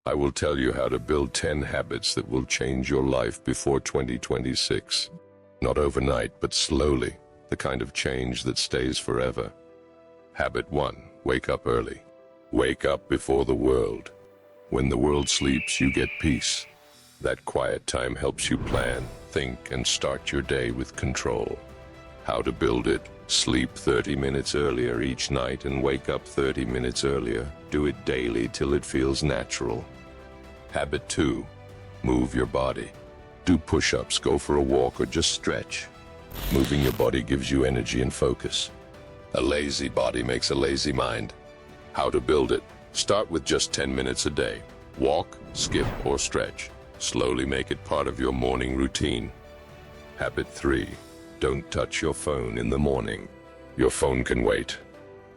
I will tell you how to build 10 habits that will change your life before 2026. Not overnight, but slowly, the kind of change that stays forever. Habit 1. Wake up early. Wake up before the world. When the world sleeps, you get peace. That quiet time helps you plan, think, and start your day with control. How to build it? Sleep 30 minutes earlier each night and wake up 30 minutes earlier. Do it daily till it feels natural. Habit 2. Move your body. Do push-ups, go for a walk, or just stretch. Moving your body gives you energy and focus. A lazy body makes a lazy mind. How to build it? Start with just 10 minutes a day. Walk, skip, or stretch. Slowly make it part of your morning routine. Habit 3. Don't touch your phone in the morning. Your phone can wait.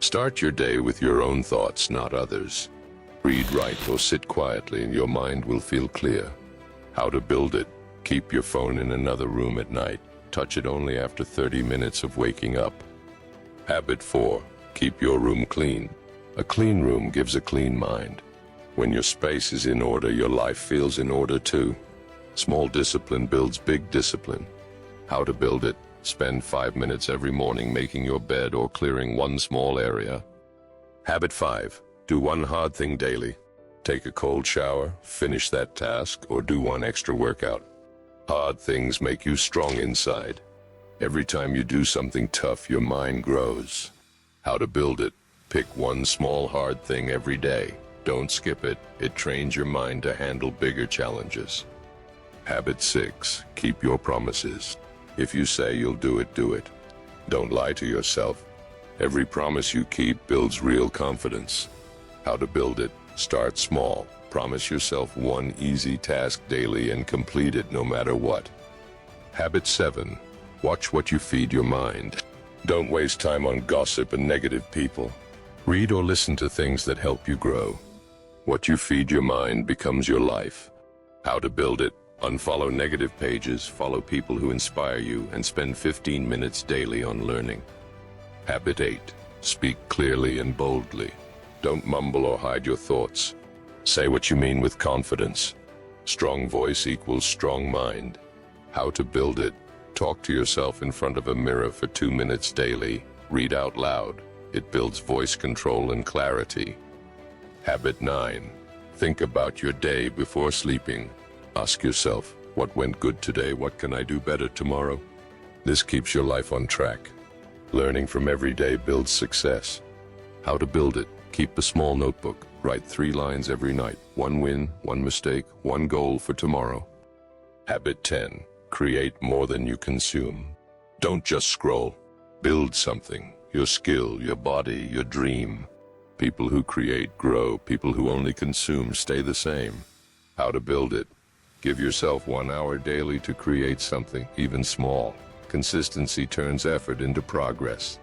Start your day with your own thoughts, not others. Read, write, or sit quietly and your mind will feel clear. How to build it? Keep your phone in another room at night. Touch it only after 30 minutes of waking up. Habit 4. Keep your room clean. A clean room gives a clean mind. When your space is in order, your life feels in order too. Small discipline builds big discipline. How to build it? Spend 5 minutes every morning making your bed or clearing one small area. Habit 5. Do one hard thing daily. Take a cold shower, finish that task, or do one extra workout. Hard things make you strong inside. Every time you do something tough, your mind grows. How to build it? Pick one small hard thing every day. Don't skip it. It trains your mind to handle bigger challenges. Habit 6. Keep your promises. If you say you'll do it, do it. Don't lie to yourself. Every promise you keep builds real confidence. How to build it? Start small. Promise yourself one easy task daily and complete it no matter what. Habit 7. Watch what you feed your mind. Don't waste time on gossip and negative people. Read or listen to things that help you grow. What you feed your mind becomes your life. How to build it? Unfollow negative pages, follow people who inspire you, and spend 15 minutes daily on learning. Habit 8. Speak clearly and boldly. Don't mumble or hide your thoughts. Say what you mean with confidence. Strong voice equals strong mind. How to build it? Talk to yourself in front of a mirror for 2 minutes daily. Read out loud. It builds voice control and clarity. Habit 9. Think about your day before sleeping. Ask yourself, what went good today? What can I do better tomorrow? This keeps your life on track. Learning from every day builds success. How to build it? Keep a small notebook. Write 3 lines every night. 1 win, 1 mistake, 1 goal for tomorrow. Habit 10. Create more than you consume. Don't just scroll. Build something. Your skill, your body, your dream. People who create grow. People who only consume stay the same. How to build it? Give yourself 1 hour daily to create something, even small. Consistency turns effort into progress.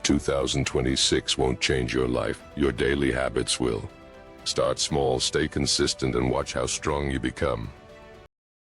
2026 won't change your life. Your daily habits will. Start small, stay consistent, and watch how strong you become.